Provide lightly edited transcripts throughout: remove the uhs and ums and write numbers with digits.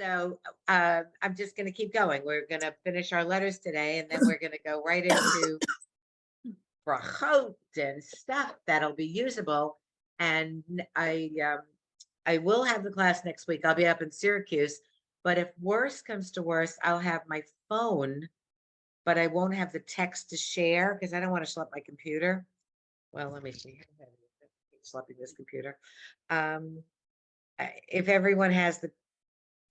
So I'm just going to keep going. We're going to finish our letters today, and then we're going to go right into brachot and stuff that'll be usable. And I will have the class next week. I'll be up in Syracuse, but if worse comes to worse, I'll have my phone, but I won't have the text to share because I don't want to schlep my computer. Well, let me see. Schlepping this computer. If everyone has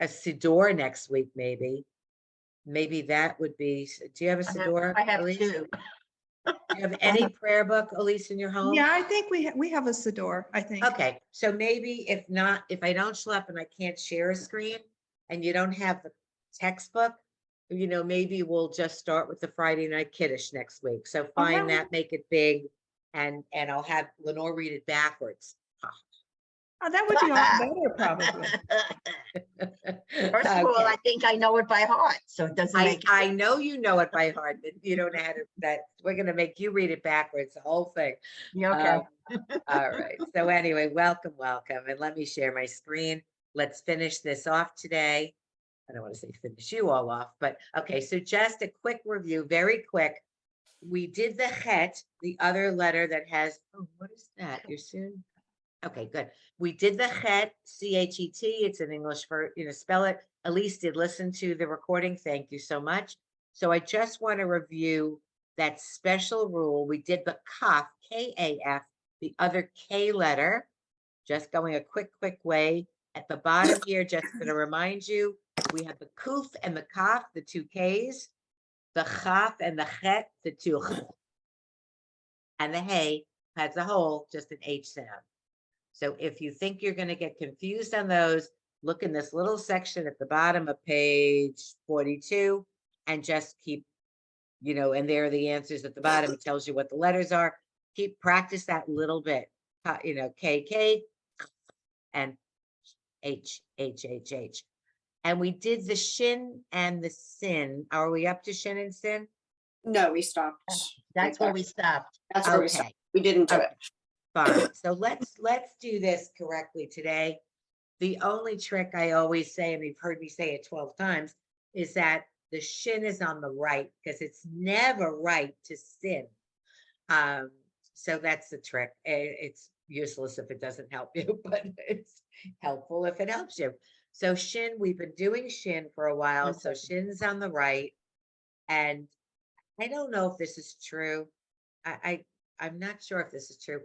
a Siddur next week, maybe that would be. Do you have a Siddur? I have Elise? two. Do you have any prayer book, Elise, in your home? Yeah, I think we have a Siddur, I think. Okay, so maybe if not, if I don't schlep and I can't share a screen and you don't have the textbook, maybe we'll just start with the Friday night Kiddush next week. So find that, make it big, and I'll have Lenore read it backwards. Oh, that would be a lot better, probably. First of all, I think I know it by heart, so it doesn't make I know you know it by heart, but you don't know how to, that we're going to make you read it backwards, the whole thing. Yeah, okay. All right. So anyway, welcome. And let me share my screen. Let's finish this off today. I don't want to say finish you all off, but okay. So just a quick review, very quick. We did the het, the other letter that has, oh, what is that? You're soon. Okay, good. We did the het, C-H-E-T. It's in English for, spell it. Elise did listen to the recording. Thank you so much. So I just want to review that special rule. We did the kaf, K-A-F, the other K letter, just going a quick way. At the bottom here, just going to remind you, we have the kuf and the kaf, the two Ks, the chaf and the het, the two ch, and the hey has a hole, just an H sound. So if you think you're going to get confused on those, look in this little section at the bottom of page 42 and just keep, and there are the answers at the bottom. It tells you what the letters are. Practice that little bit, K, K, and H, H, H, H. And we did the shin and the sin. Are we up to shin and sin? No, we stopped. That's where we stopped. That's where we stopped. We didn't do it. Fine. So let's do this correctly today. The only trick I always say, and you've heard me say it 12 times, is that the shin is on the right because it's never right to sin. So that's the trick. It's useless if it doesn't help you, but it's helpful if it helps you. So shin, we've been doing shin for a while. So shin's on the right. And I don't know if this is true. I'm not sure if this is true.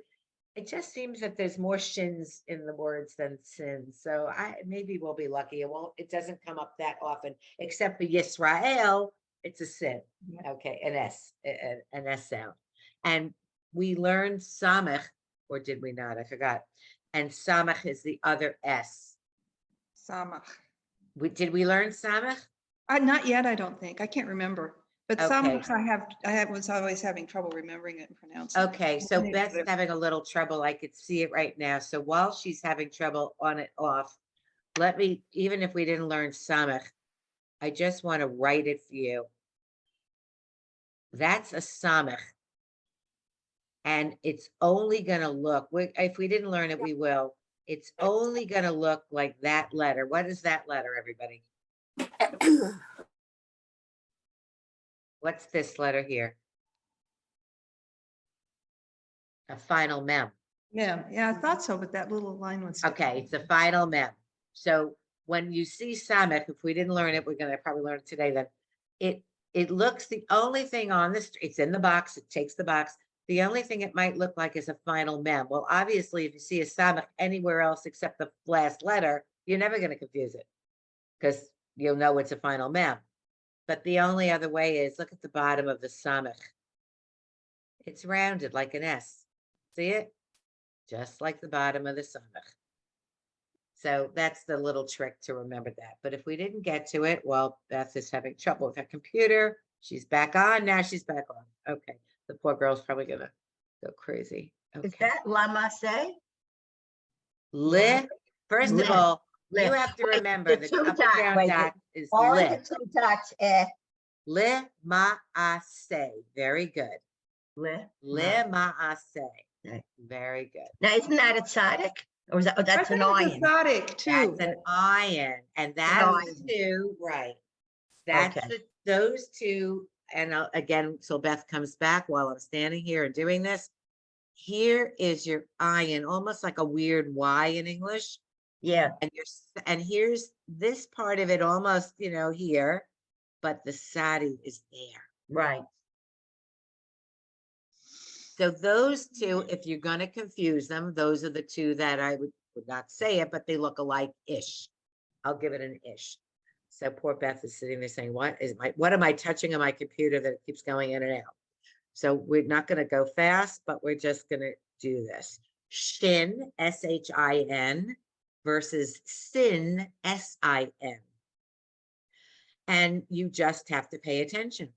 It just seems that there's more shins in the words than sins. So maybe we'll be lucky. It doesn't come up that often, except for Yisrael, it's a sin. Okay, an S sound. And we learned samach, or did we not? I forgot. And samach is the other S. Samach. Did we learn samach? Not yet, I don't think. I can't remember. But Okay. Samach, I was always having trouble remembering it and pronouncing it. Okay, so Beth's having a little trouble. I could see it right now. So while she's having trouble on it off, let me, even if we didn't learn samach, I just want to write it for you. That's a samach. And it's only going to look, if we didn't learn it, we will. It's only going to look like that letter. What is that letter, everybody? What's this letter here? A final mem. Yeah, I thought so, but that little line was. Okay, it's a final mem. So when you see samech, if we didn't learn it, we're going to probably learn it today. Then it looks, the only thing on this, it's in the box. It takes the box. The only thing it might look like is a final mem. Well, obviously, if you see a samech anywhere else except the last letter, you're never going to confuse it because you'll know it's a final mem. But the only other way is look at the bottom of the samech. It's rounded like an S. See it? Just like the bottom of the samech. So that's the little trick to remember that. But if we didn't get to it, well, Beth is having trouble with her computer. She's back on. Now she's back on. Okay. The poor girl's probably going to go crazy. Okay. Is that Lamase? Le. First of all, Le. you have to remember the up and down dot is All le. the two dots, Le ma'aseh. Very good. Le. Le ma'aseh. Very good. Now, isn't that a tzaddik? Or is that, oh, I that's an thought it was iron. exotic too. That's an iron, and that's iron. two, right. That's Okay. those two, and again, so Beth comes back while I'm standing here and doing this. Here is your iron, almost like a weird Y in English. Yeah, And here's this part of it almost, here, but the sadi is there. right. So those two, if you're gonna confuse them, those are the two that I would not say it, but they look alike-ish. I'll give it an ish. So poor Beth is sitting there saying, what am I touching on my computer that it keeps going in and out? So we're not gonna go fast, but we're just gonna do this. Shin, S-H-I-N versus sin, S-I-N. And you just have to pay attention.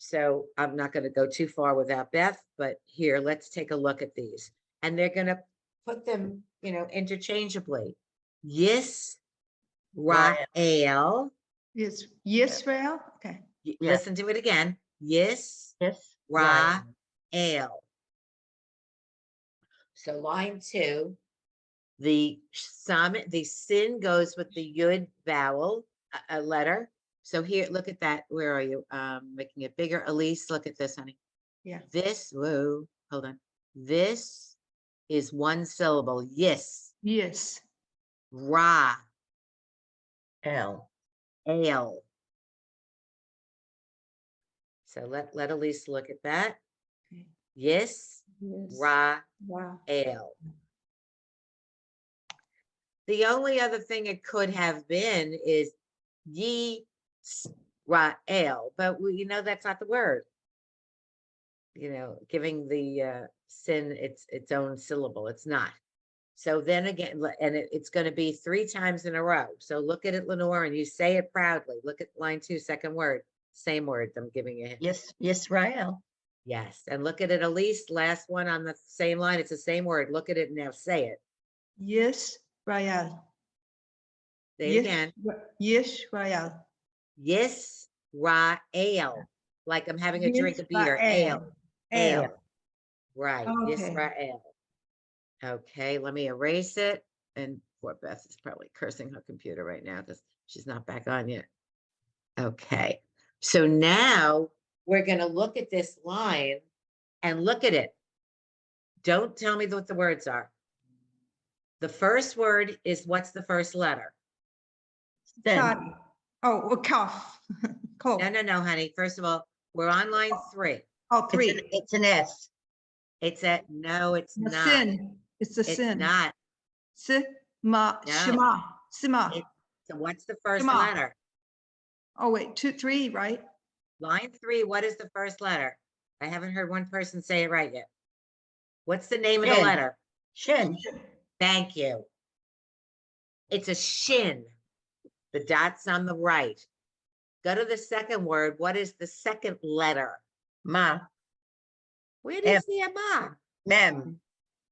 So I'm not going to go too far without Beth, but here, let's take a look at these. And they're going to put them, interchangeably. Yis, Ra'el. Yes, Yisrael, okay. Yeah. Listen to it again. Yis, Yes. Right. Ra'el. So line 2, the sin goes with the yud vowel, a letter. So here, look at that. Where are you? Making it bigger. Elise, look at this, honey. Yeah. Hold on. This is one syllable. Yes. Yes. Ra, L. ale. So let Elise look at that. Okay. Yes, Yes. Ra, Wow. ale. The only other thing it could have been is ye Rael, but that's not the word. Giving the sin its own syllable. It's not. So then again, and it's going to be 3 times in a row. So look at it, Lenore, and you say it proudly. Look at line 2, second word, same word. I'm giving you a hint. Yes, Yisrael. Yes, and look at it, Elise. Last one on the same line. It's the same word. Look at it and now say it. Yisrael. Say it again. Yisrael. Yes, Rael. Like I'm having a drink of beer. Ale. Ale. Right. Okay. Yisrael. Okay, let me erase it. And poor Beth is probably cursing her computer right now because she's not back on yet. Okay, so now we're going to look at this line and look at it. Don't tell me what the words are. The first word is, what's the first letter? Sadi. Oh, a cough. Cough. No, honey. First of all, we're on line 3. Oh, 3. It's an S. No, it's The not. sin. It's a It's sin. not. Shema. No. Shema. So what's the first Shema. letter? Oh, wait, 2, 3, right? Line 3, what is the first letter? I haven't heard one person say it right yet. What's the name of the Shin. letter? Shin. Thank you. It's a shin. The dot's on the right. Go to the second word. What is the second letter? Ma. Where do you M. see a ma? Mem.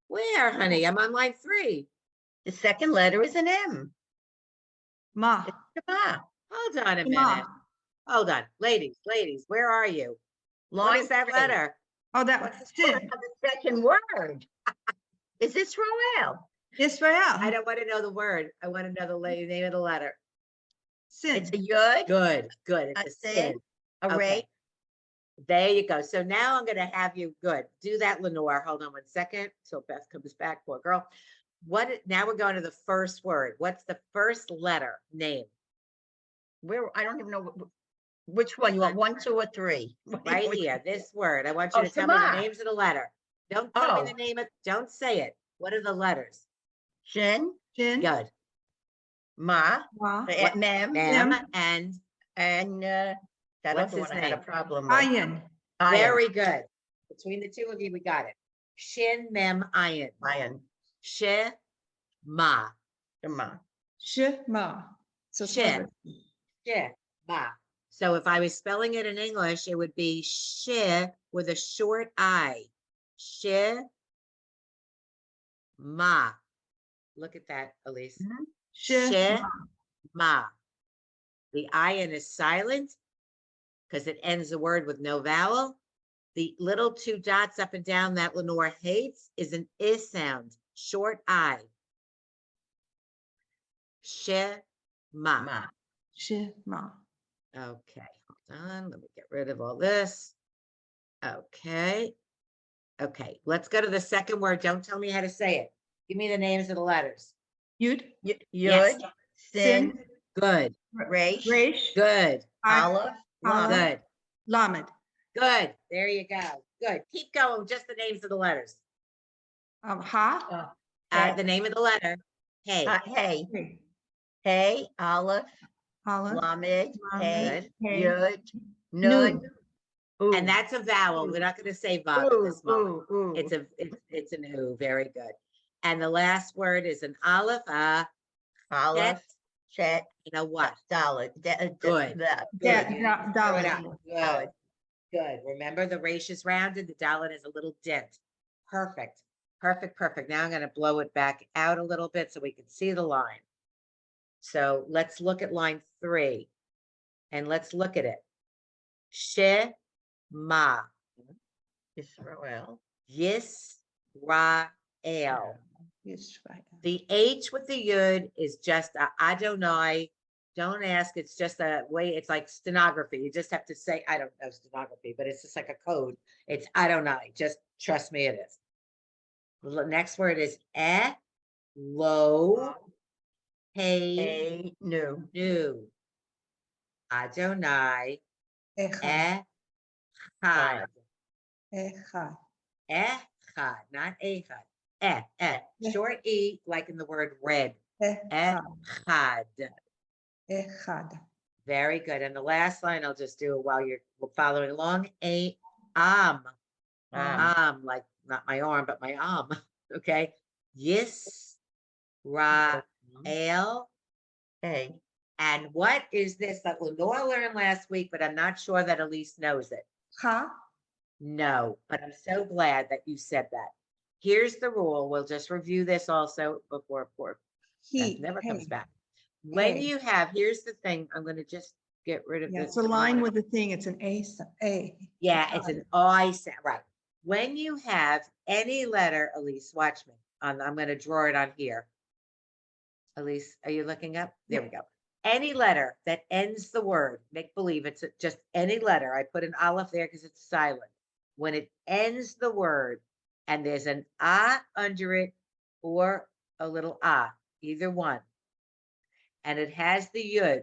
Where, honey? I'm on line 3. The second letter is an M. Ma. Shema. Hold on a Shema. minute. Hold on. Ladies, where are you? What Line is that 3. letter? Oh, that What's was the sin. The second word. Is this Roel? Israel. I don't want to know the word. I want to know the name of the letter. Sin. It's a yud, Good. It's a a sin, sin. a Okay. ray. There you go. So now I'm going to have you, good. Do that, Lenore. Hold on 1 second till Beth comes back, poor girl. Now we're going to the first word. What's the first letter name? Where, I don't even know which one. You want 1, 2, or 3? Right here, this word. I want you Oh, to tell me the Shema. names of the letter. Don't tell me Oh. the name of, don't say it. What are the letters? Shin, Sin. Good. Ma, Ma. Mem, Mem Mem. and that What's other his one I had a name? problem with. Iron. Iron. very good. Between the two of you, we got it. Shin, mem, ayin. Iron. She, ma. Shema. Shema. So She. She, ma. So if I was spelling it in English, it would be she with a short I. She, ma. Look at that, Elise. She, ma. The ayin is silent because it ends the word with no vowel. The little 2 dots up and down that Lenore hates is an I sound, short I. Shema. Ma. Shema. Okay, hold on. Let me get rid of all this. Okay. Okay, let's go to the second word. Don't tell me how to say it. Give me the names of the letters. Yud, Yes. Yud, Sin, Good, Resh, Resh, Aleph, Aleph, good, Lamed. good. There you go. Good. Keep going. Just the names of the letters. Ha, The name of the letter. Hey. Hey, Hey, Hey, Aleph, Aleph, Lamed, Hey, Good. Hey, Yud, Nun. Nun, Ooh. And that's a vowel. We're not going to say vav at this moment. Ooh. It's an oo. Very good. And the last word is an aleph, a Aleph, Chet, and a what? Dalet. Good. Da- Good. da- Throw it Dalet. out. Good. Good. Remember the resh is rounded, the dalet is a little dent. Perfect. Perfect. Perfect. Now I'm going to blow it back out a little bit so we can see the line. So let's look at line 3 and let's look at it. Shema. Israel. Yisrael. Yisrael. The H with the Yud is just a Adonai. Don't ask. It's just a way. It's like stenography. You just have to say, I don't know stenography, but it's just like a code. It's Adonai. Just trust me, it is. The next word is lo, hey, Hey, Nu. new. Adonai, Echad, echad. Echad. Echad, not echad. Short E, like in the word red. Echad, Echad. Echad. Very good. And the last line, I'll just do it while you're following along. Like not my arm, but my arm. Okay. Yisrael. Hey, And what is this that Lenore learned last week, but I'm not sure that Elise knows it. Ha, No, but I'm so glad that you said that. Here's the rule. We'll just review this also before he. never comes Hey. back. When Hey. you have, here's the thing, I'm going to just get rid of Yeah, this. it's a line with a thing. It's an A. Yeah, it's an I sound, right. When you have any letter, Elise, watch me. I'm going to draw it on here. Elise, are you looking up? There we go. Any letter that ends the word, make believe it's just any letter. I put an aleph there because it's silent. When it ends the word and there's an under it or a little either one, and it has the yud,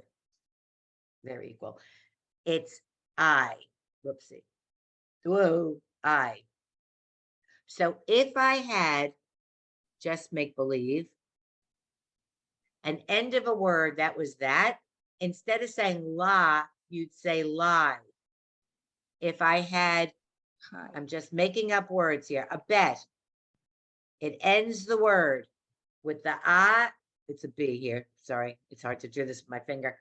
they're equal. It's I. Whoopsie. Whoa, I. So if I had just make believe, an end of a word that was that, instead of saying la, you'd say lie. If I had, Hi. I'm just making up words here, a bet, it ends the word with the it's a B here. Sorry, it's hard to do this with my finger.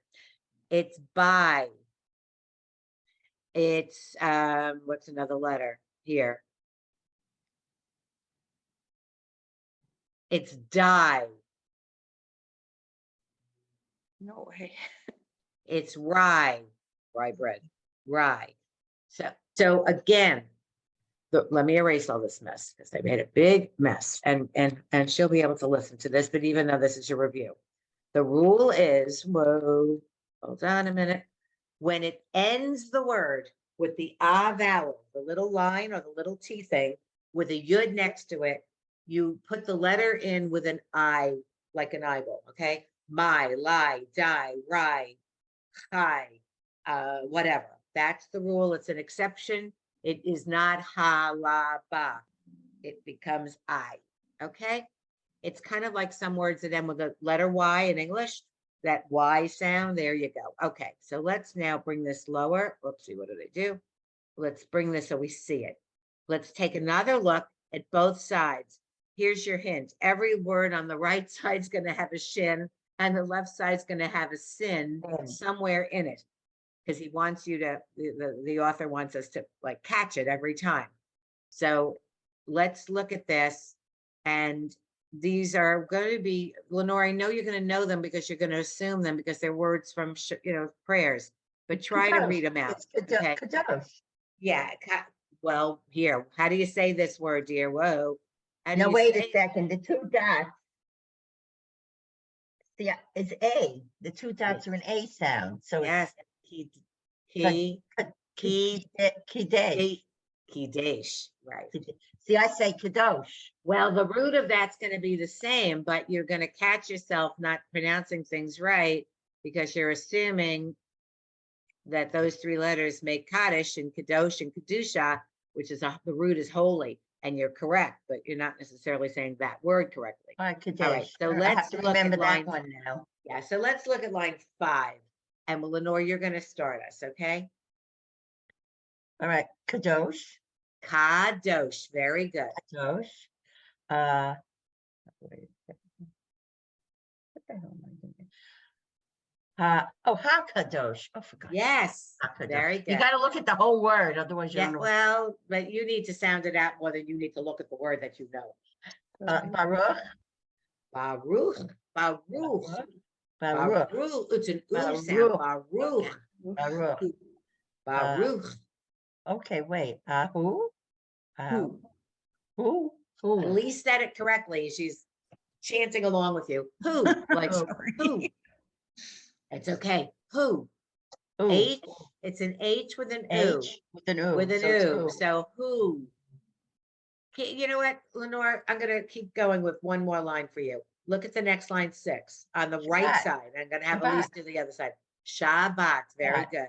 It's by. It's, what's another letter here? It's die. No way. It's rye bread, rye. So again, let me erase all this mess because I made a big mess, and she'll be able to listen to this. But even though this is your review, the rule is, whoa, hold on a minute. When it ends the word with the vowel, the little line or the little T thing with a yud next to it, you put the letter in with an I, like an eyeball. Okay, my, lie, die, rye, hi, whatever. That's the rule. It's an exception. It is not ha, la, ba. It becomes I. Okay. It's kind of like some words that end with the letter Y in English, that Y sound. There you go. Okay. So let's now bring this lower. Oopsie, what did I do? Let's bring this so we see it. Let's take another look at both sides. Here's your hint. Every word on the right side is going to have a shin and the left side is going to have a sin somewhere in it, because he wants you to, the author wants us to like catch it every time. So let's look at this. And these are going to be, Lenore, I know you're going to know them because you're going to assume them because they're words from, prayers, but try to read them out. Okay. Yeah. Well, here, how do you say this word, dear? Whoa. How do Now, you wait say a second, the two dots. Yeah, it's A. The two dots are an A sound, so Yes. it's Ki, Kidesh. Kidesh, right. See, I say Kadosh. Well, the root of that's going to be the same, but you're going to catch yourself not pronouncing things right because you're assuming that those three letters make Kaddish and Kadosh and Kedusha, which is the root is holy, and you're correct, but you're not necessarily saying that word correctly. All right, Kadesh. All right, so I have let's to look at remember line. that one now. Yeah, so let's look at line 5, and Lenore, you're going to start us, okay? All right, Kadosh. Kadosh, very good. Kadosh. Wait a second. What the hell am I doing? HaKadosh. Oh, for God's sake. Yes, HaKadosh. very You good. got to look at the whole word, otherwise you Yeah, don't know. well, but you need to sound it out more than you need to look at the word that you know. Baruch. Baruch, Baruch, Baruch. Baruch. It's an ooh sound. Baruch, Baruch. Baruch. Okay, wait. Who? Who? Who? Who? Elise said it correctly. She's chanting along with you. Who? Like who? It's okay. Who? Who? H. It's an H with an ooh. H with an ooh. With an so it's ooh. So who? You know what, Lenore? I'm gonna keep going with one more line for you. Look at the next line 6 on the right Shabbat. side. I'm gonna have Shabbat. Elise do the other side. Shabbat. Very good.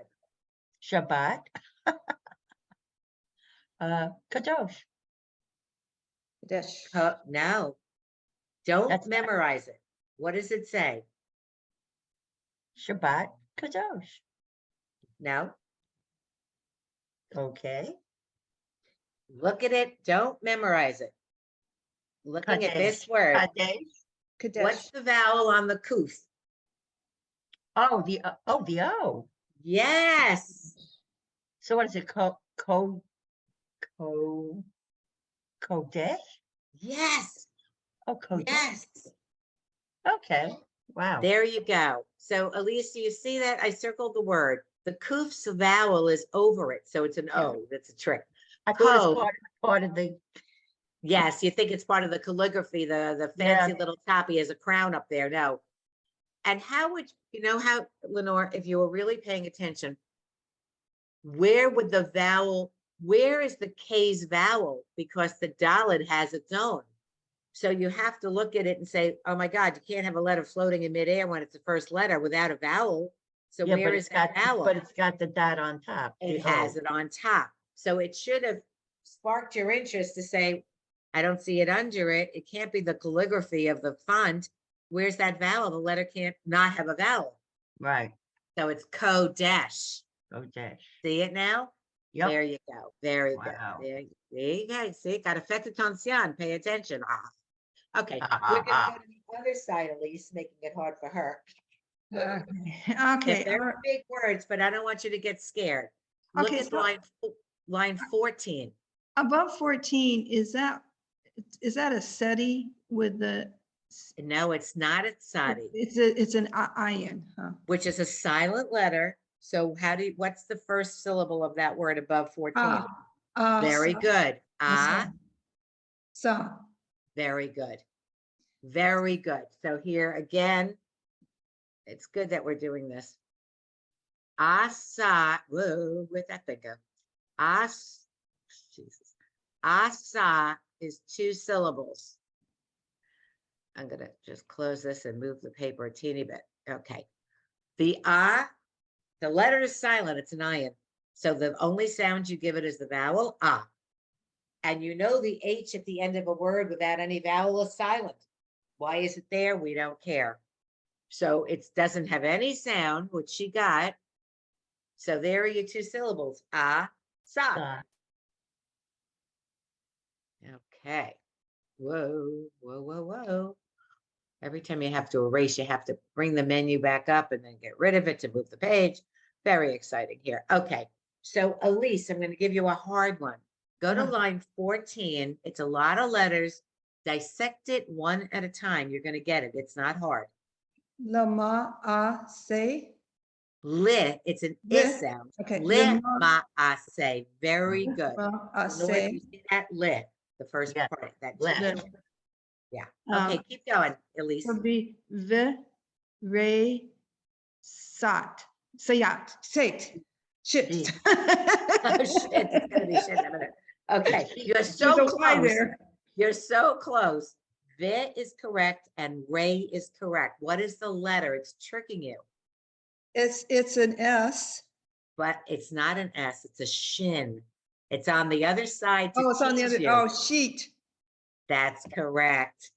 Shabbat. Kadosh. No, don't That's- memorize it. What does it say? Shabbat. Kadosh. No, Okay. look at it. Don't memorize it. Looking at this Kadesh. word. Kadesh. What's the vowel on the kuf? Oh, the O. Yes. So what is it? Kodesh? Yes. Oh, Kodesh. Yes. Okay. Wow. There you go. So, Elise, do you see that? I circled the word. The kuf's vowel is over it. So it's an O. That's a trick. I thought Ko. it's part of the. Yes, you think it's part of the calligraphy, the fancy Yeah. little toppy has a crown up there. No. And how would you know how, Lenore, if you were really paying attention, where would the vowel, where is the K's vowel? Because the Dalet has its own. So you have to look at it and say, oh my God, you can't have a letter floating in midair when it's the first letter without a vowel. So Yeah, where but is it's that got, vowel? but it's got the dot on top. It the has O. it on top. So it should have sparked your interest to say, I don't see it under it. It can't be the calligraphy of the font. Where's that vowel? The letter can't not have a vowel. Right. So it's Kodesh. Kodesh. See it now? Yep. There you go. Very Wow. good. There you go. See, got effect attention. Pay attention. Okay. We're going to go to the other side, Elise, making it hard for her. Okay, They're all very right. big words, but I don't want you to get scared. Look Okay, at so- line 14. Above 14, is that a SETI with the? No, it's not a tsadi, It's an iron, huh? which is a silent letter. So what's the first syllable of that word above 14? Very So- good. Ah, So, very good. Very good. So here again, it's good that we're doing this. Asa, whoa, where'd that thing go? Jesus. Asa is 2 syllables. I'm gonna just close this and move the paper a teeny bit. Okay. The letter is silent, it's an ayin. So the only sound you give it is the vowel ah. And you know the H at the end of a word without any vowel is silent. Why is it there? We don't care. So it doesn't have any sound, which she got. So there are your 2 syllables, ah, sa. Okay. Whoa, whoa, whoa, whoa. Every time you have to erase, you have to bring the menu back up and then get rid of it to move the page. Very exciting here. Okay. So Elise, I'm going to give you a hard one. Go to line 14. It's a lot of letters. Dissect it one at a time. You're going to get it. It's not hard. lama say. Li, it's an Li, is sound. okay, Li lima- ma say. Very good. Lenore, Say. you see that li, the first Yeah, part. That li. G. Yeah. Okay, keep going, Elise. Would be v Ray, Sat, Sayat, Sate, Shit. Gee. Oh, shit, it's gonna be shit in a minute. Okay, you're so There's a Y close. there. You're so close. V is correct and Ray is correct. What is the letter? It's tricking you, It's an S. but it's not an S, it's a shin. It's on the other side to Oh, it's on the tease other, you. oh, sheet. That's correct.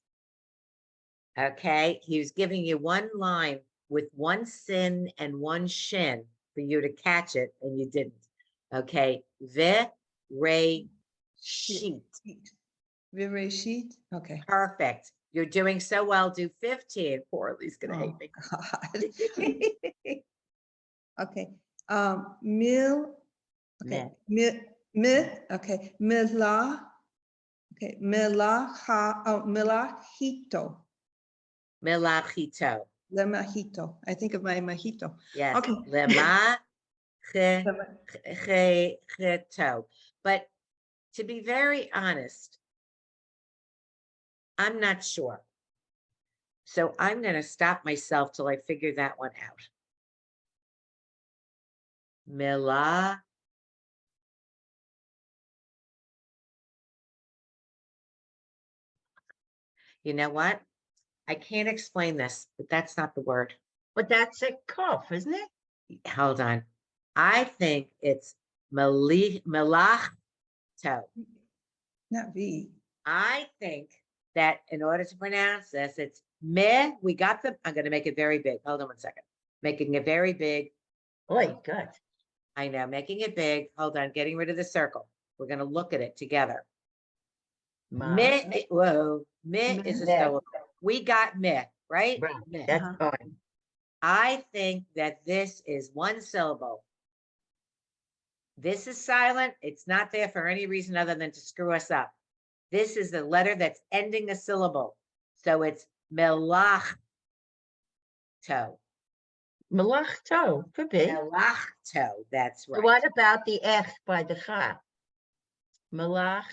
Okay, he was giving you one line with one sin and one shin for you to catch it, and you didn't. Okay, ve, ray, sheet. Vire sheet, okay. Perfect. You're doing so well. Do 15. Poor Lee's gonna hate Oh, me. God. Okay, mil, okay, okay, okay, milajito, Melachito. lemajito. I think of my mojito. Yes. Okay. Lemachito. But to be very honest, I'm not sure. So I'm going to stop myself till I figure that one out. Mila. You know what? I can't explain this, but that's not the word. But that's a cough, isn't it? Hold on. I think it's melachto. Not V. I think that in order to pronounce this, it's meh. We got them. I'm going to make it very big. Hold on one second. Making it very big. Boy, good. I know, making it big. Hold on, getting rid of the circle. We're going to look at it together. Meh. Whoa. Meh is a Meh. syllable. We got meh, right? Right, Meh. that's Uh-huh. fine. I think that this is one syllable. This is silent. It's not there for any reason other than to screw us up. This is the letter that's ending a syllable. So it's melachto. Malachto, could be. Melachto, that's right. What about the F by the Cha? Malach,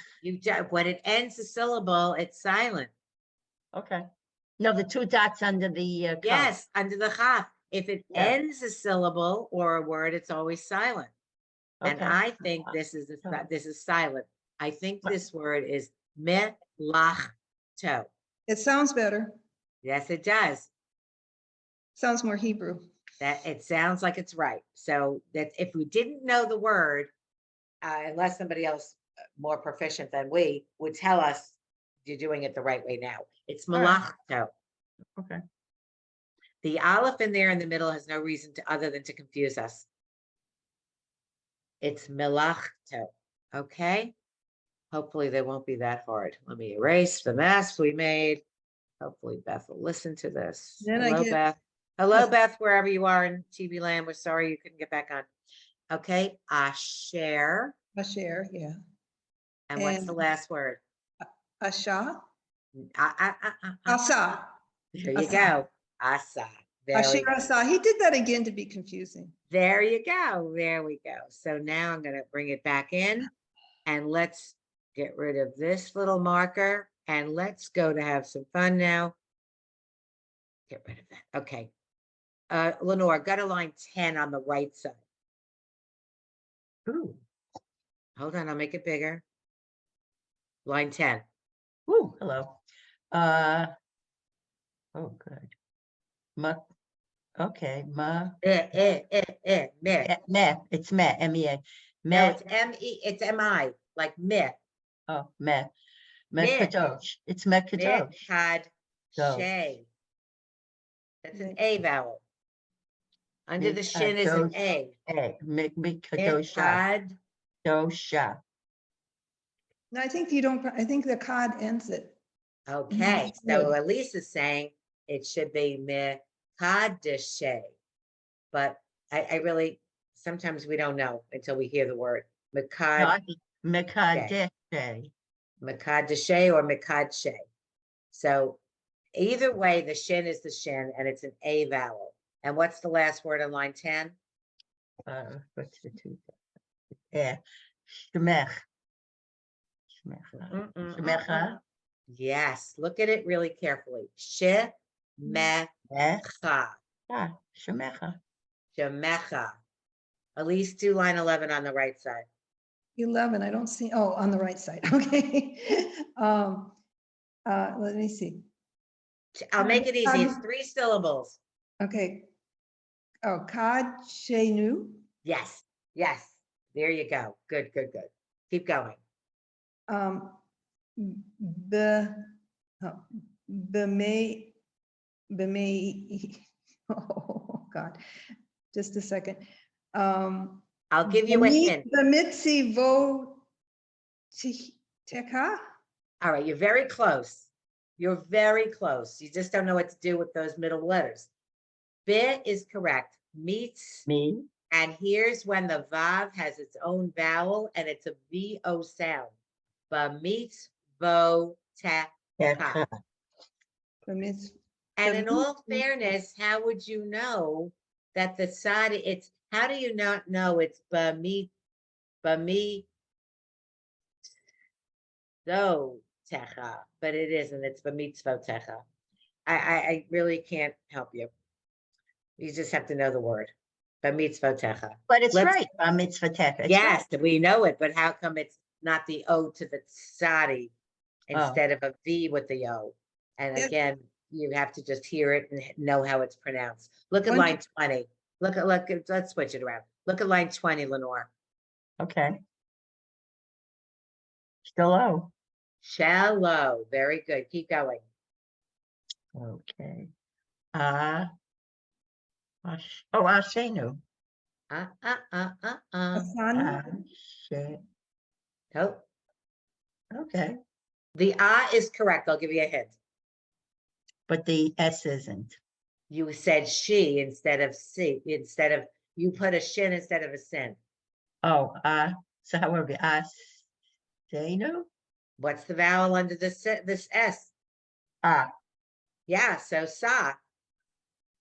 When it ends a syllable, it's silent. okay. No, the two dots under the Cha. Yes, under the chaf. If it Yeah. ends a syllable or a word, it's always silent. And Okay. I think this is silent. I think this word is melachto. It sounds better. Yes, it does. Sounds more Hebrew. That it sounds like it's right. So that if we didn't know the word, unless somebody else more proficient than we would tell us you're doing it the right way now. It's All right. melachto. Okay. The aleph in there in the middle has no reason to other than to confuse us. It's melachto. Okay. Hopefully they won't be that hard. Let me erase the mess we made. Hopefully Beth will listen to this. Then I Hello, get- Beth. Hello, Beth, wherever you are in TV land. We're sorry you couldn't get back on. Okay, Asher. Asher, yeah. And what's the And- last word? Asha, Asa. Asa. There you Asa. go. Asa. Asher Asa. He did that again to be confusing. There you go. There we go. So now I'm going to bring it back in and let's get rid of this little marker and let's go to have some fun now. Get rid of that. Okay. Lenore, go to line 10 on the right side. Ooh, Hold on, I'll make it bigger. Line 10. ooh, hello. Oh, good. Ma, okay, ma, Meh. meh, it's meh, M-E-A. No, Meh, it's M-E, it's M-I, like meh. oh, meh. Meh. Mekadosh, it's mekadosh. Mekad Dosh. shay. That's an A vowel. Under the Mekadosh. shin is an A. Mekadosha, Mekad. dosha. No, I think I think the cod ends it. Okay, it so should. Elise is saying it should be mekadeshe. But I really, sometimes we don't know until we hear the word. No, Mekad, I think Mekadeshe. mekadshe or mekadshe. So either way, the shin is the shin and it's an A vowel. And what's the last word on line 10? What's the two? Yeah, shemech. Shemecha. Yes, look at it really carefully. Shemecha. Shemecha. Shemecha. At least do line 11 on the right side. 11, I don't see, oh, on the right side, okay. Let me see, I'll make it easy. It's 3 syllables. okay. Oh, Kachenu, Yes, yes. There you go. Good, good, good. Keep going. Be, oh, Beme, oh, God, just a second. I'll give you a hint. Bemitzi vo teka? All right, you're very close. You're very close. You just don't know what to do with those middle letters. Bit is correct. Meets. Me. And here's when the vav has its own vowel and it's a VO sound. Ba meets vo te ka. Bemitz, And in all Bemitzi- fairness, how would you know that the side it's how do you not know it's ba me so techa, but it isn't, it's ba mitzvo techa. I really can't help you. You just have to know the word. Ba mitzvo techa. But it's Let's- right. Mitzvah tech. It's Yes, right. we know it, but how come it's not the O to the sadi instead of a V with the O? And Yeah. again, you have to just hear it and know how it's pronounced. Look at One- line 20. Look, let's switch it around. Look at line 20, Lenore. Okay. Still O. Shallow. Very good. Keep going. Okay. Ashenu. Asanu, Oh, Okay. the is correct. I'll give you a hint. But the S isn't. You said she instead of C, you put a shin instead of a sin. Oh, so how would it be? Asenu? What's the vowel under this S? Ah. Yeah, so sa,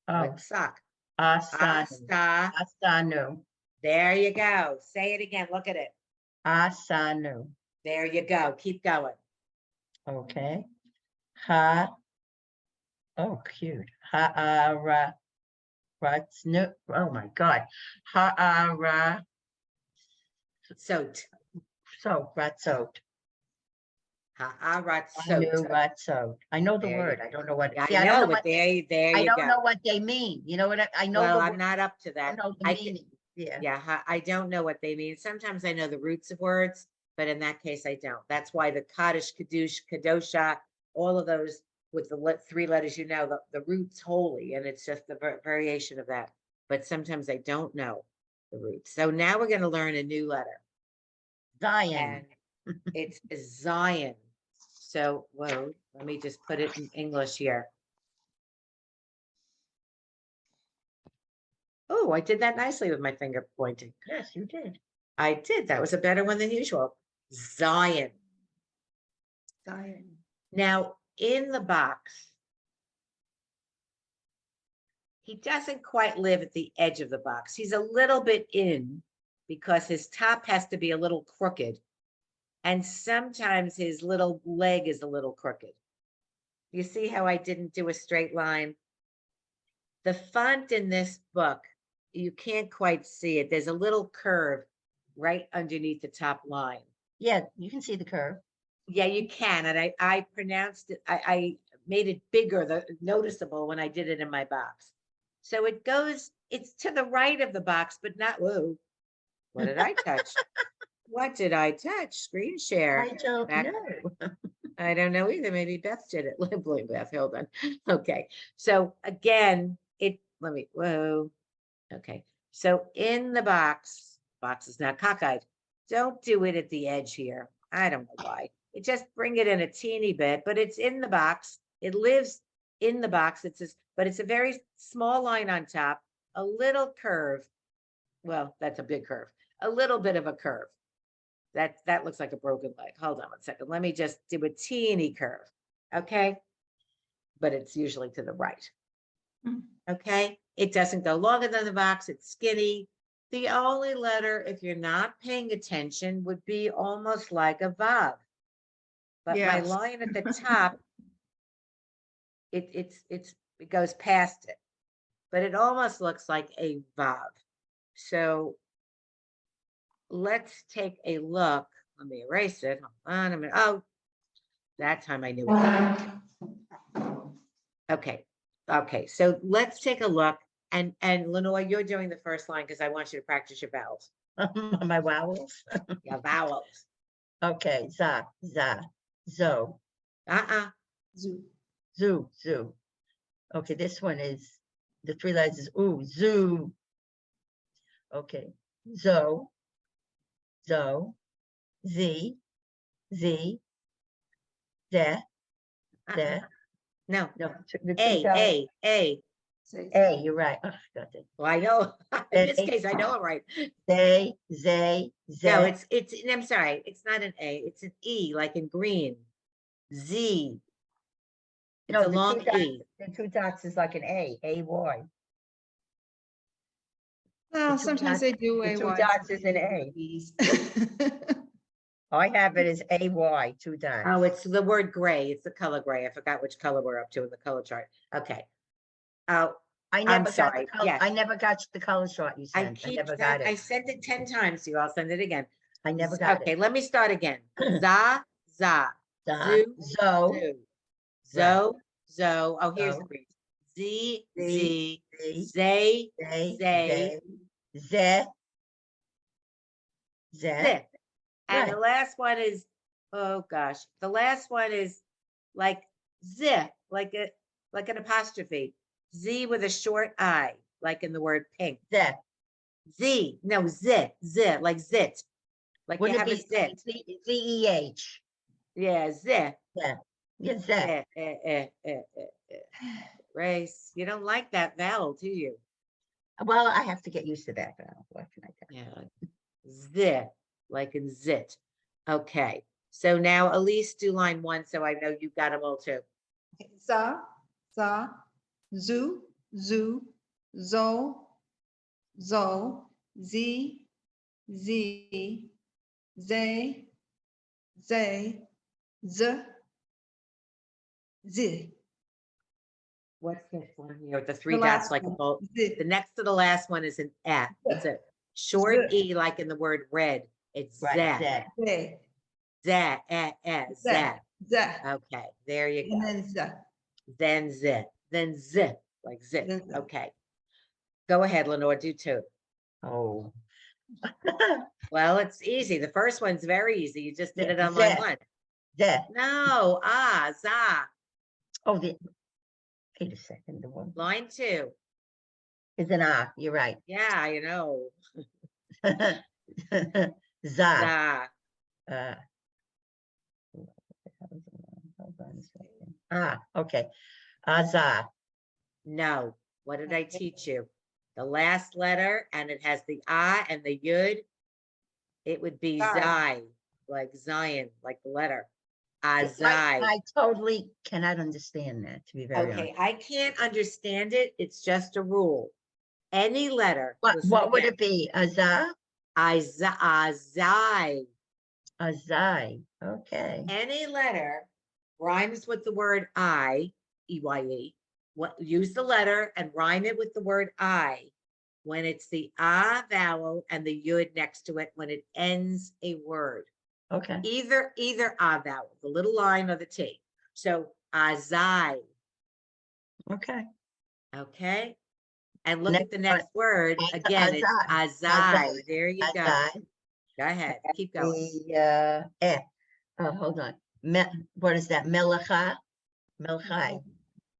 Oh, like sock. Asanu. Asta. Asanu. There you go. Say it again. Look at it. Asanu. There you go. Keep going. Okay. Oh, cute. Ratsnu. Oh my God. So, Ratsot. ha'arat I knew sot. Ratsot. I know the There you word. go. I don't know what. I See, I don't know, know but what. there I you don't know go. what they mean. You know what? I know Well, the I'm word. not up to I that. don't know the I can, meaning. Yeah. yeah, I don't know what they mean. Sometimes I know the roots of words, but in that case, I don't. That's why the Kaddish, Kadush, Kadosha, all of those with the 3 letters, you know, the root's holy, and it's just the variation of that. But sometimes I don't know the roots. So now we're going to learn a new letter, Zion. and it's Zion. So, whoa, let me just put it in English here. Oh, I did that nicely with my finger pointing. Yes, you did. I did. That was a better one than usual. Zion. Zion. Now, in the box, he doesn't quite live at the edge of the box. He's a little bit in because his top has to be a little crooked. And sometimes his little leg is a little crooked. You see how I didn't do a straight line? The font in this book, you can't quite see it. There's a little curve right underneath the top line. Yeah, you can see the curve. Yeah, you can. And I pronounced it, I made it bigger, noticeable when I did it in my box. So it goes, it's to the right of the box, but not, whoa, what did I touch? What did I touch? Screen share. I don't Back- know. I don't know either. Maybe Beth did it. Blame Beth. Hold on. Okay. So again, whoa. Okay. So in the box is not cockeyed. Don't do it at the edge here. I don't know why. It just bring it in a teeny bit, but it's in the box. It lives in the box. But it's a very small line on top, a little curve. Well, that's a big curve, a little bit of a curve. That looks like a broken leg. Hold on 1 second. Let me just do a teeny curve. Okay. But it's usually to the right. Mm. Okay. It doesn't go longer than the box. It's skinny. The only letter, if you're not paying attention, would be almost like a vav. But my Yes. line at the top, it goes past it. but it almost looks like a vav. So let's take a look. Let me erase it. Hold on a minute. Oh, that time I knew it. Okay. Okay. So let's take a look. And Lenore, you're doing the first line because I want you to practice your vowels. My vowels. Yeah, vowels. Okay, za, zo, Zoo. zoo. Okay, this one is, the 3 letters is ooh, zoo. Okay, zo, z, ze, No, no, the two A. A, you're right. Oh, got it. Well, I know, in this A. case, I know I'm right. They, ze, No, I'm sorry, it's not an A, it's an E, like in green. Z. It's no, a long E. the 2 dots is like an A, A-Y. Well, two sometimes they do the 2 AY. dots is an A. I have it as A-Y, 2 dots. Oh, it's the word gray. It's the color gray. I forgot which color we're up to in the color chart. Okay. Oh, I never got sorry, the color, yes. I never got the color chart you I sent. I keep never that, got I it. sent it 10 times to you. I'll send it again. I never got Okay, it. let me start again. Za, Za, zoo, zo, zo, zo. Oh, here's the Zo. breeze. Z, Z, Z, Z, zay, they, zay, ze, zip. And the Right. last one is, oh gosh, the last one is like zip, like an apostrophe. Z with a short I, like in the word pink. ze. Z, no, zit, like zit. Like you Wouldn't have a it zit. be Z-E-H? Yeah, zit. Yeah, yeah, ze. Race, you don't like that vowel, do you? Well, I have to get used to that. But what can I tell you? Yeah. Zit, like in zit. Okay. So now Elise, do line 1, so I know you've got them all too. Za, zoo, zo, z, zay, z. What's this one here with the The 3 dots last like a one, bolt? z. The next to the last one is an F. It's a short Zit. E like in the word red. It's Right, zat. ze. Zat, zat. Z. Okay, there you And go. then z. Then zit, then zip, like zip. Then zip. Okay. Go ahead, Lenore, do 2. Oh. Well, it's easy. The first one's very easy. You just did Yeah, it on line zet. 1. Ze. No, za. Oh, wait a second, the one Line 2. is an ah, you're right. Yeah, I know. Za. Za. Hold on a second. Ah, okay. Aza. No. What did I teach you? The last letter, and it has the ah and the yud. It would be Zai. zai, like Zion, like the letter. I Azai. totally cannot understand that, to be very honest. Okay, I can't understand it. It's just a rule. Any letter. listen What would again. it be? Aza? Azai. Azai. Okay. Any letter rhymes with the word I, E-Y-E. Use the letter and rhyme it with the word I when it's the ah vowel and the yud next to it when it ends a word. Okay. Either ah vowel, the little line or the T. So azai. Okay. Okay. And look at the Next next word. Again, it's azai. azai. There you go. Azai. Go ahead. Keep going. Hold on. What is that? Melacha? Melchai.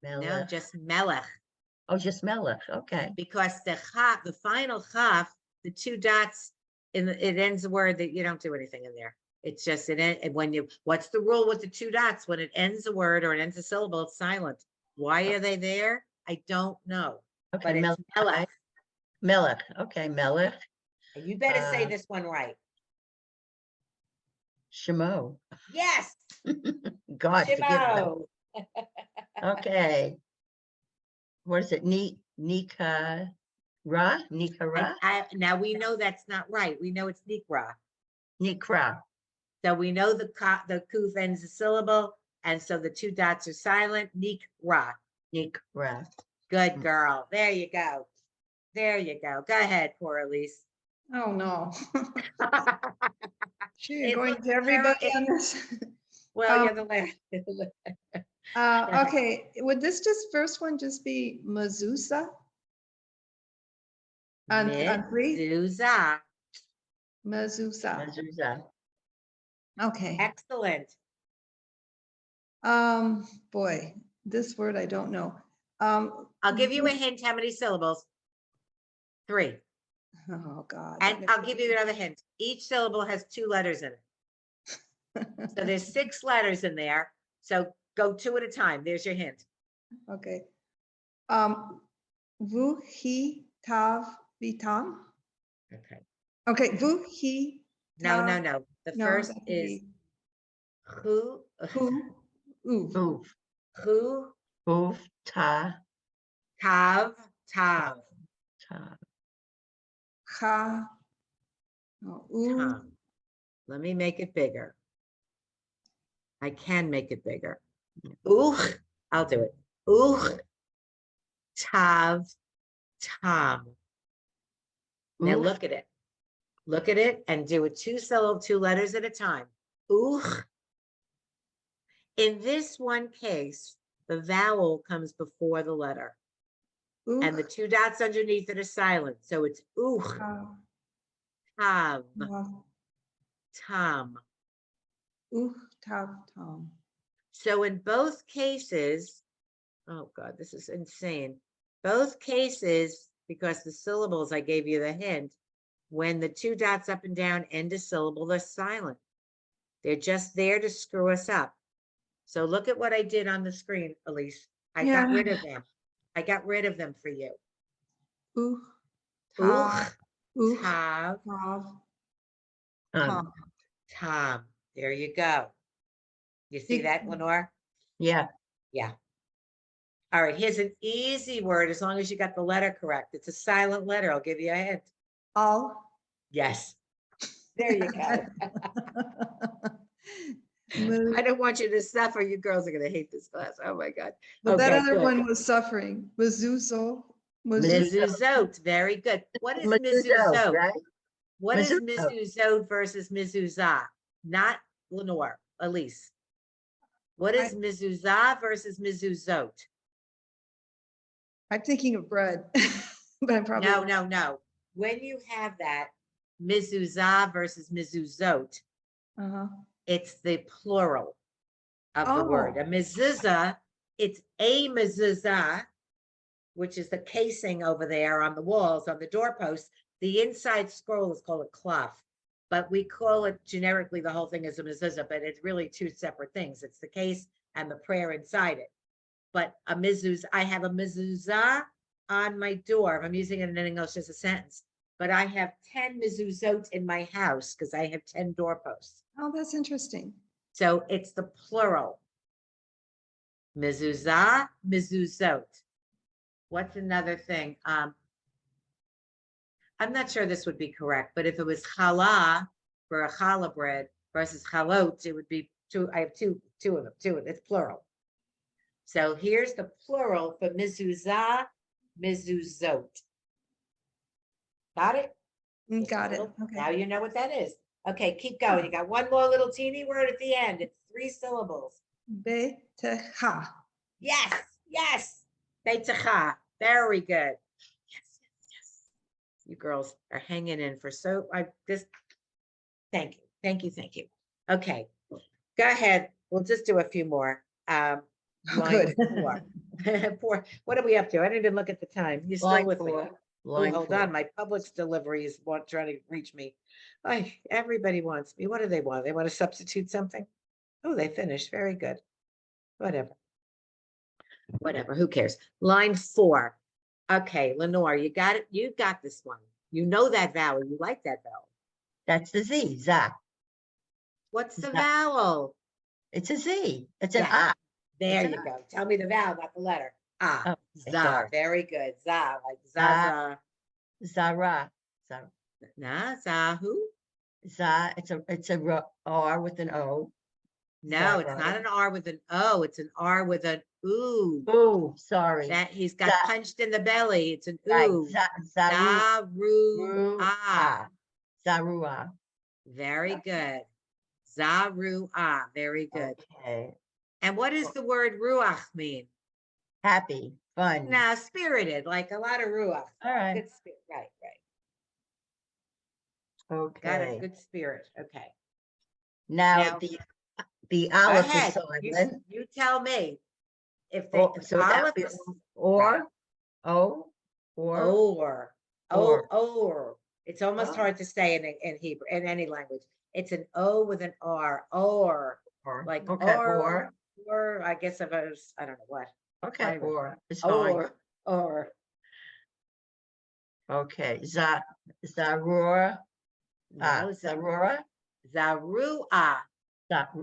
No, just melech. Oh, just melech. Okay. Because the chaf, the final chaf, the 2 dots it ends the word that you don't do anything in there. It's just what's the rule with the 2 dots? When it ends a word or it ends a syllable, it's silent. Why are they there? I don't know. Okay. But it's melech. Melech. Okay. Melech. And you better say this one right. Shemo. Yes. God forgive them. Shimo. Okay. What is it? Nikara? Nikara? Now we know that's not right. We know it's nikra. Nikra. So we know the kuf ends a syllable, and so the 2 dots are silent. Nikra. Nikra. Good girl. There you go. There you go. Go ahead, poor Elise. Oh, no. Sure, It going looks to everybody it- on this. Well, Um, you're the last. Okay, would this just first one just be mezuzah? On three? Mezuzah. Mezuzah. Mezuzah. Okay. Excellent. Boy, this word I don't know. I'll give you a hint. How many syllables? 3. Oh, God. And I'll give you another hint. Each syllable has 2 letters in it. So there's 6 letters in there. So go 2 at a time. There's your hint. Okay. Vu, he, tav, vitam. Okay. Okay, vu, he, No. tav. The No, first that could is be who, who, uv. Uv. who, Uv. Ta. tav. Ta. Ha. No, u. Tom. Let me make it bigger. I can make it bigger. Uch, I'll do it. Uch, tav, tam. Now Oof. look at it. Look at it and do it 2 syllable, 2 letters at a time. Uch. In this one case, the vowel comes before the letter and the 2 dots underneath it are silent. So it's uch, tav, tam. Tav, tam. So in both cases, oh God, this is insane. Both cases, because the syllables, I gave you the hint, when the 2 dots up and down end a syllable, they're silent. They're just there to screw us up. So look at what I did on the screen, Elise. I got Yeah. rid of them. I got rid of them for you. Tav, Uch, tav, tav, Um, tam. tam. There you go. You see that, Lenore? yeah. Yeah. All right, here's an easy word as long as you got the letter correct. It's a silent letter. I'll give you a hint. All. Yes. There you go. Mu- I don't want you to suffer. You girls are going to hate this class. Oh my God. But that Okay, other good. one was suffering. Mezuzah. Mezuzot. Very good. What is Mezuzot, mezuzot? right? What is Mezuzot. mezuzot versus mezuzah? Not Lenore, Elise. What is mezuzah versus mezuzot? I'm thinking of bread, but I'm probably. No. When you have that mezuzah versus mezuzot, Uh-huh. it's the plural of the word. A mezuzah, it's a mezuzah, which is the casing over there on the walls, on the doorposts. The inside scroll is called a cloth, but we call it generically, the whole thing is a mezuzah, but it's really 2 separate things. It's the case and the prayer inside it. But a mezuzah, I have a mezuzah on my door. I'm using it in English as a sentence, but I have 10 mezuzot in my house because I have 10 doorposts. Oh, that's interesting. So it's the plural. Mezuzah, mezuzot. What's another thing? I'm not sure this would be correct, but if it was challah for a challah bread versus chalot, it would be 2. I have two of them. It's plural. So here's the plural for mezuzah, mezuzot. Got it? Just a Got it. little- Okay. Now you know what that is. Okay, keep going. You got one more little teeny word at the end. It's 3 syllables. Betecha. Yes. Beitecha. Very good. Yes. You girls are hanging in for thank you. Okay, go ahead. We'll just do a few more. Line Good. 4. What are we up to? I didn't even look at the time. You still Line with me? 4. Oh, Line hold 4. on. My Publix delivery is trying to reach me. Everybody wants me. What do they want? They want to substitute something? Oh, they finished. Very good. Whatever. Who cares? Line 4. Okay, Lenore, you got it. You got this one. You know that vowel. You like that vowel. That's the Z. Za. What's the Za. vowel? It's a Z. It's an Yeah. A. There It's you an go. Tell me the vowel, not the letter. Ah, Oh, za. sorry. Very good. Za, like zaza. Zara. Zara. Nah, zahu. Za. It's a R with an O. No, it's that not right? an R with an O, it's an R with an ooh. Ooh, sorry. That he's got Za- punched in the belly. It's an Right, ooh. Zaru, Zaru-ah. Zarua. Very good. Zaru-ah. Very good. Okay, And what does the word ruach mean? happy, fun. Now, spirited, like a lot of ruach. All right, Good spirit. Right, right. Got a okay. good spirit. Okay. Now, Now- the Go Aleph is ahead. silent. You tell me. If the Oh, so that olive be is or, or, or. It's almost Oh. hard to say in Hebrew, in any language. It's an O with an R, or, like, okay, or, I guess if I was, I don't know what, okay, Fine. or, it's fine. or. Okay, Zarura, No, Zarura, Zarua.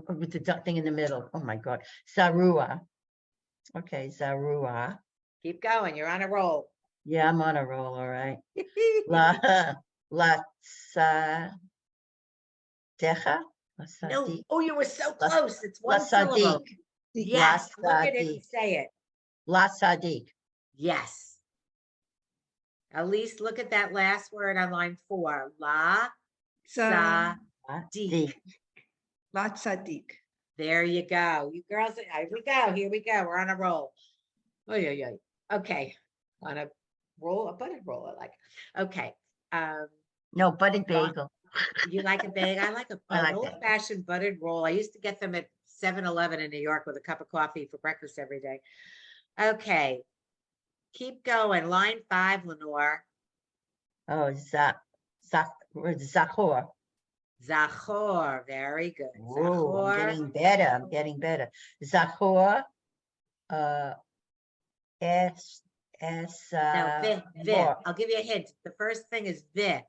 with the thing in the middle. Oh my God, Zarua. Okay, Zarua. Keep going, you're on a roll. Yeah, I'm on a roll, all right. La Sadecha. No, oh, you were so La- close. It's La one syllable. Sadiq. Yes, La look at it and Sadiq. say it. La Sadiq. Yes. At least look at that last word on line 4. La sa. Sadiq. La Sadiq. There you go. You girls, here we go. Here we go. We're on a roll. Oh, yeah. Okay. On a roll, a buttered roll, I like. Okay. No, buttered bagel. You like a bag? I like I an like old that. fashioned buttered roll. I used to get them at 7-Eleven in New York with a cup of coffee for breakfast every day. Okay. Keep going. Line 5, Lenore. Oh, Zachor. Zachor. Very good. Oh, I'm Zachor. getting better. I'm getting better. Zachor. S. No, vi. More. I'll give you a hint. The first thing is vi.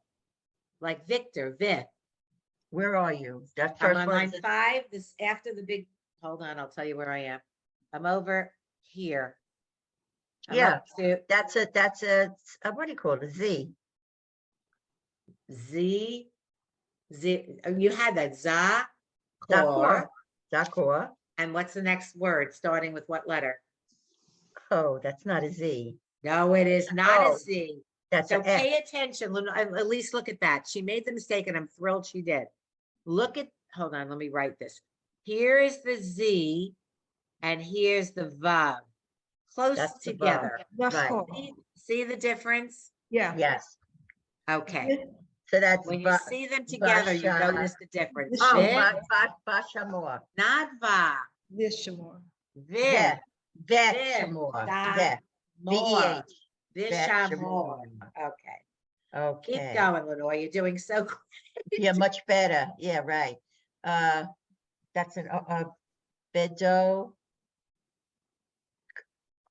Like Victor, vi. Where are you? That I'm first on word line is 5. This after the big, hold on, I'll tell you where I am. I'm over here. I'm Yeah. up to that's a what do you call it? A Z. Z. You had that za. Zachor. Kor. Zachor. And what's the next word starting with what letter? Oh, that's not a Z. No, it is not Oh, a Z. That's So an F. pay attention, at least look at that. She made the mistake and I'm thrilled she did. Look at, hold on, let me write this. Here is the Z and here's the Vav. Close That's the together. Right. Zachor. See the difference? Yeah. Yes. Okay. So that's When you see them together, you Basha. notice the difference. Oh, Vi, Bashamor. not Va. Vishamor. Vi, Veshamor. Sa- more. VEH. Vishamor. Okay. Keep Okay. going, Lenore. You're doing so great. Yeah, much better. Yeah, right. That's an Bedo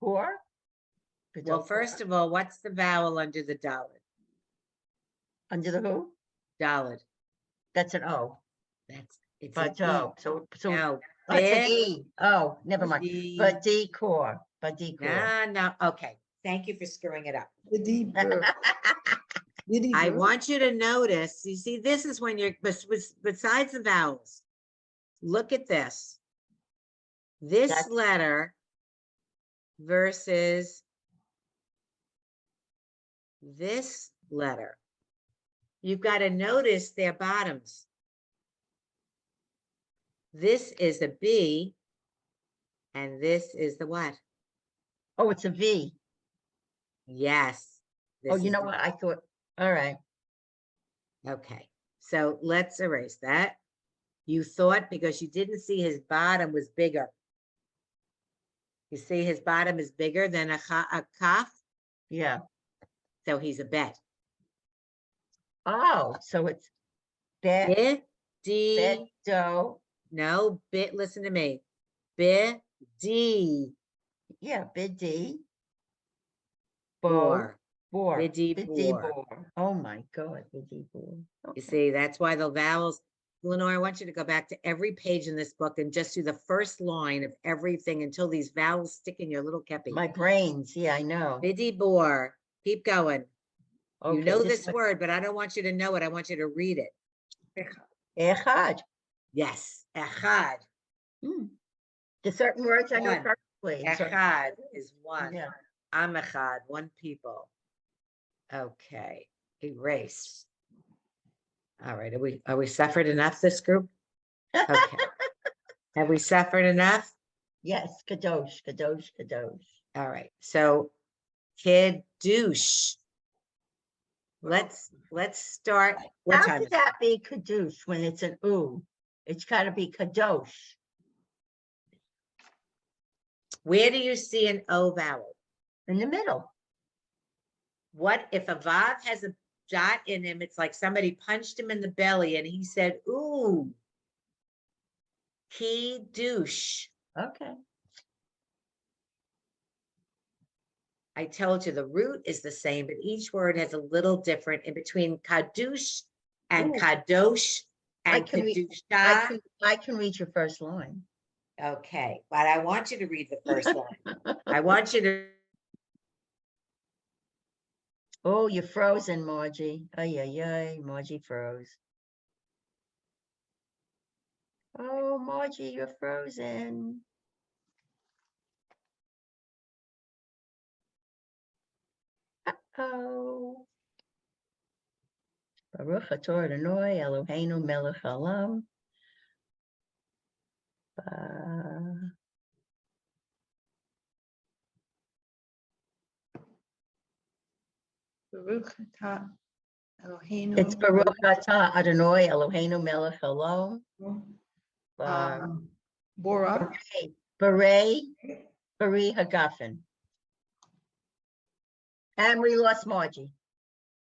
core. Well, first of all, what's the vowel under the Dalet? Under the who? Dalet. That's an O. It's an Bado. E. So No. oh, it's an Bi- E. Oh, never mind. di- Badi core. Badi core. No. Okay. Thank you for screwing it up. The deep birth. Did I want you to notice, you see, this is when you're, besides the vowels, look at this. This That's- letter versus this letter. You've got to notice their bottoms. This is a B and this is the what? Oh, it's a V. Yes. Oh, this you is know the- what? I thought, all right. Okay, so let's erase that. You thought because you didn't see his bottom was bigger. You see his bottom is bigger than a kaf, Yeah. so he's a bet. Oh, so it's bet, Bit, D, bedo. no, bit, listen to me. Bit, D, Yeah, bidi. bor. Bor. Bidi Bidi bor. bor. Oh my God, bidi bor. You Okay. see, that's why the vowels, Lenore, I want you to go back to every page in this book and just do the first line of everything until these vowels stick in your little kepi. My brains, yeah, I know. Bidi bor. Keep going. You Okay, know this this one- word, but I don't want you to know it. I want you to read it. Echad. Yes, echad. There's certain words I know One. perfectly. and certain- Echad is one. Yeah. I'm echad, one people. Okay, erase. All right, are we suffered enough, this group? Okay. Have we suffered enough? Yes, kadosh, kadosh, kadosh. All right, so kiddush. Let's start. What How time could is it? that be kadosh when it's an ooh? It's gotta be kadosh. Where do you see an O vowel? In the middle. What if a vav has a dot in him? It's like somebody punched him in the belly and he said, ooh. Kiddush. Okay. I told you the root is the same, but each word has a little different in between kadush and Ooh. kadosh and can read- kedusha. I can read your first line. Okay, but I want you to read the first line. I want you to. Oh, you're frozen, Margie. Ay, ay, ay, Margie froze. Oh, Margie, you're frozen. Uh-oh. Baruch atah Adonai Eloheinu melech haolam. Baruch atah Eloheinu. It's Baruch atah Adonai Eloheinu melech haolam. Bora. Beret Hagafen. And we lost Margie.